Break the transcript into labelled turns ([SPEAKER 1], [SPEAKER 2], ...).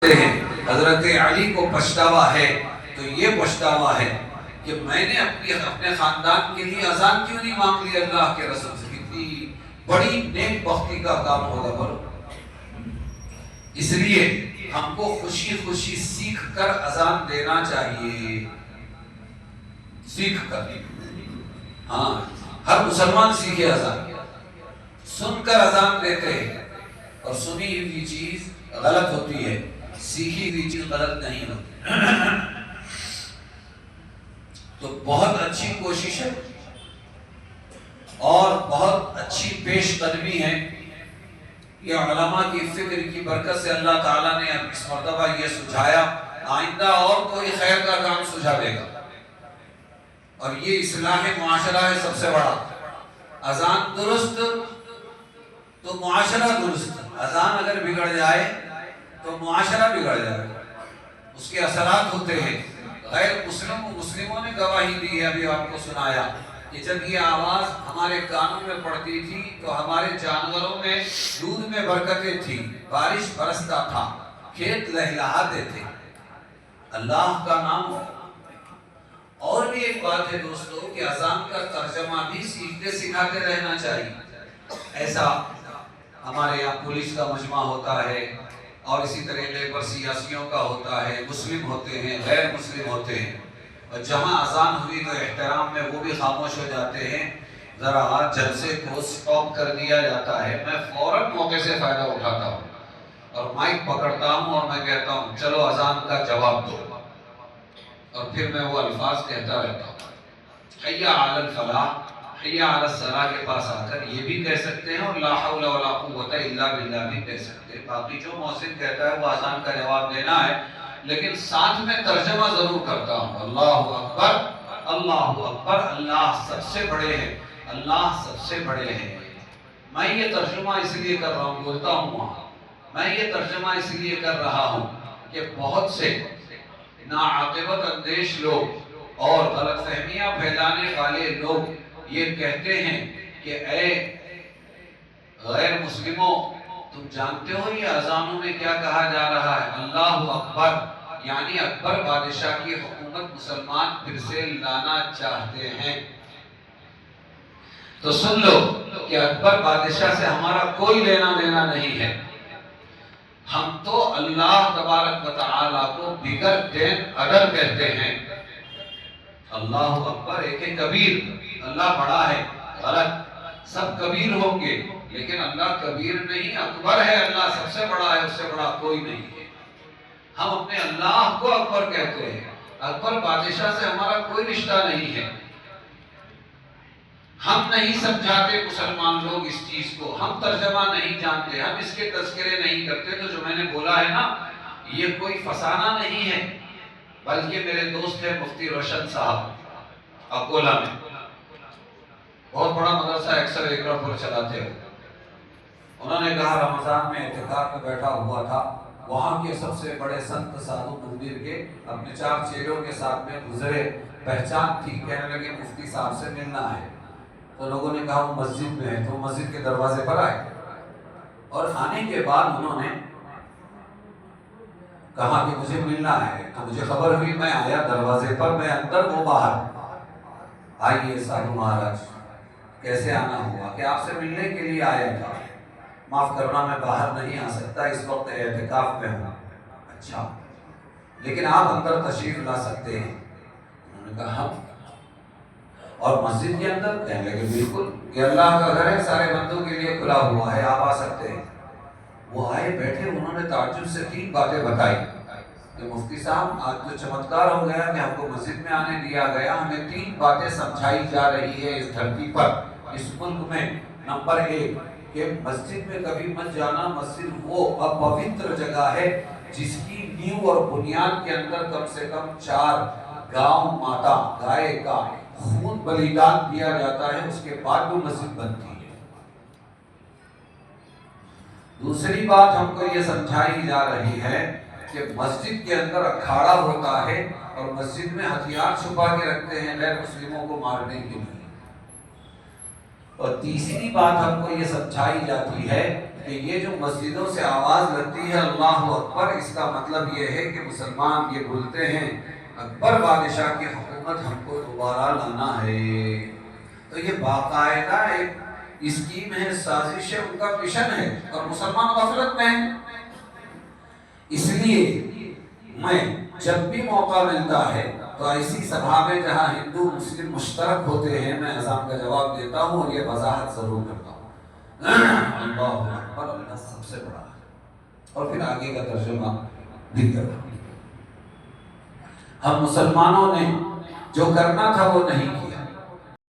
[SPEAKER 1] ہیں حضرت علی کو پچھتاوا ہے تو یہ پچھتاوا ہے کہ میں نے اپنے خاندان کے لیے اذان کیوں نہیں مانگ لی اللہ کے رسول سے. کتنی بڑی نیک بختی کا کام ہوگا بولو. اس لیے ہم کو خوشی خوشی سیکھ کر اذان دینا چاہیے. سیکھ کر, ہاں ہر مسلمان سیکھے اذان. سن کر اذان دیتے ہیں اور سنی ہوئی چیز غلط ہوتی ہے, سیکھی ہوئی چیز غلط نہیں ہوتی. تو بہت اچھی کوشش ہے اور بہت اچھی پیش قدمی ہے. یہ علماء کی فکر کی برکت سے اللہ تعالیٰ نے اس مرتبہ یہ سجھایا, آئندہ اور کوئی خیر کا کام سجھا دے گا. اور یہ اصلاح معاشرہ ہے سب سے بڑا. اذان درست تو معاشرہ درست. اذان اگر بگڑ جائے تو معاشرہ بگڑ جائے, اس کے اثرات ہوتے ہیں. غیر مسلموں نے گواہی دی ہے, ابھی آپ کو سنایا کہ جب یہ آواز ہمارے کانوں میں پڑتی تھی تو ہمارے جانوروں میں دودھ میں برکتیں تھی, بارش برستا تھا, کھیت لہلہاتے تھے. اللہ کا نام ہو. اور بھی ایک بات ہے دوستو کہ اذان کا ترجمہ بھی سیکھتے سکھاتے رہنا چاہیے. ایسا ہمارے یہاں پولیس کا مجمع ہوتا ہے اور اسی طرح لیبر سیاسیوں کا ہوتا ہے, مسلم ہوتے ہیں غیر مسلم ہوتے ہیں, اور جہاں اذان ہوئی تو احترام میں وہ بھی خاموش ہو جاتے ہیں. ذرا جلسے کو سٹاپ کر دیا جاتا ہے. میں فوراً موقع سے فائدہ اٹھاتا ہوں اور مائک پکڑتا ہوں اور میں کہتا ہوں چلو اذان کا جواب دو, اور پھر میں وہ الفاظ کہتا رہتا ہوں. حی علی الفلاح, حی علی الصلاح کے پاس آ کر یہ بھی کہہ سکتے ہیں اور لا حول ولا قوت الا باللہ بھی کہہ سکتے ہیں. باقی جو محسن کہتا ہے وہ اذان کا جواب دینا ہے, لیکن ساتھ میں ترجمہ ضرور کرتا ہوں. اللہ اکبر, اللہ اکبر, اللہ سب سے بڑے ہیں, اللہ سب سے بڑے ہیں. میں یہ ترجمہ اس لیے کر رہا ہوں, بولتا ہوں وہاں, میں یہ ترجمہ اس لیے کر رہا ہوں کہ بہت سے ناعاقبت اندیش لوگ اور غلط فہمیاں پھیلانے والے لوگ یہ کہتے ہیں کہ اے غیر مسلموں, تم جانتے ہو یہ اذانوں میں کیا کہا جا رہا ہے؟ اللہ اکبر, یعنی اکبر بادشاہ کی حکومت مسلمان پھر سے لانا چاہتے ہیں. تو سن لو کہ اکبر بادشاہ سے ہمارا کوئی لینا دینا نہیں ہے. ہم تو اللہ تبارک و تعالیٰ کو بغیر دین اگر کہتے ہیں. اللہ اکبر ایک کبیر, اللہ بڑا ہے, غلط. سب کبیر ہوں گے لیکن اللہ کبیر نہیں, اکبر ہے. اللہ سب سے بڑا ہے, اس سے بڑا کوئی نہیں ہے. ہم اپنے اللہ کو اکبر کہتے ہیں. اکبر بادشاہ سے ہمارا کوئی رشتہ نہیں ہے. ہم نہیں سمجھاتے مسلمان لوگ اس چیز کو, ہم ترجمہ نہیں جانتے, ہم اس کے تذکرے نہیں کرتے. تو جو میں نے بولا ہے نا, یہ کوئی فسانہ نہیں ہے, بلکہ میرے دوست ہے مفتی روشن صاحب اکولا میں, بہت بڑا مدرسہ ایکسر ایکڑ پر چلاتے ہیں. انہوں نے کہا رمضان میں اعتکاف میں بیٹھا ہوا تھا, وہاں کے سب سے بڑے سنت سادھو مندر کے اپنے 4 چیلوں کے ساتھ میں گزرے, پہچان تھی, کہنے لگے مفتی صاحب سے ملنا ہے. تو لوگوں نے کہا وہ مسجد میں ہے, تو مسجد کے دروازے پر آئے, اور آنے کے بعد انہوں نے کہا کہ مجھے ملنا ہے. تو مجھے خبر ہوئی, میں آیا دروازے پر, میں اندر وہ باہر. آئیے سادھو مہاراج, کیسے آنا ہوا؟ کہ آپ سے ملنے کے لیے آیا تھا, معاف کرنا میں باہر نہیں آ سکتا, اس وقت اعتکاف میں ہوں. اچھا, لیکن آپ اندر تشریف لا سکتے ہیں. انہوں نے کہا ہم, اور مسجد کے اندر؟ کہنے لگے بالکل, کہ اللہ کا گھر ہے, سارے بندوں کے لیے کھلا ہوا ہے, آپ آ سکتے ہیں. وہ آئے بیٹھے, انہوں نے تعجب سے 3 باتیں بتائی کہ مفتی صاحب آج تو چمتکار ہو گیا کہ ہم کو مسجد میں آنے دیا گیا. ہمیں 3 باتیں سمجھائی جا رہی ہے اس دھرتی پر, اس ملک میں. نمبر 1 کہ مسجد میں کبھی مت جانا. مسجد وہ اپوتر جگہ ہے جس کی نیو اور بنیاد کے اندر کم سے کم 4 گاؤں ماتا گائے کا خون بلیدان دیا جاتا ہے, اس کے بعد وہ مسجد بنتی ہے. دوسری بات ہم کو یہ سمجھائی جا رہی ہے کہ مسجد کے اندر اکھاڑا ہوتا ہے, اور مسجد میں ہتھیار چھپا کے رکھتے ہیں غیر مسلموں کو مارنے کے لیے. اور تیسری بات ہم کو یہ سمجھائی جاتی ہے کہ یہ جو مسجدوں سے آواز لگتی ہے اللہ اکبر، اس کا مطلب یہ ہے کہ مسلمان یہ بولتے ہیں اکبر بادشاہ کی حکومت ہم کو دوبارہ لانا ہے۔ تو یہ باقاعدہ ایک اسکیم ہے، سازش ہے، ان کا مشن ہے، اور مسلمان غفلت میں ہیں۔ اس لیے میں جب بھی موقع ملتا ہے تو ایسی سبھا میں جہاں ہندو مسلم مشترک ہوتے ہیں میں اذان کا جواب دیتا ہوں اور یہ وضاحت ضرور کرتا ہوں، اللہ اکبر، اللہ سب سے بڑا ہے، اور پھر آگے کا ترجمہ بھی کرتا ہوں۔ ہم مسلمانوں نے جو کرنا تھا وہ نہیں کیا،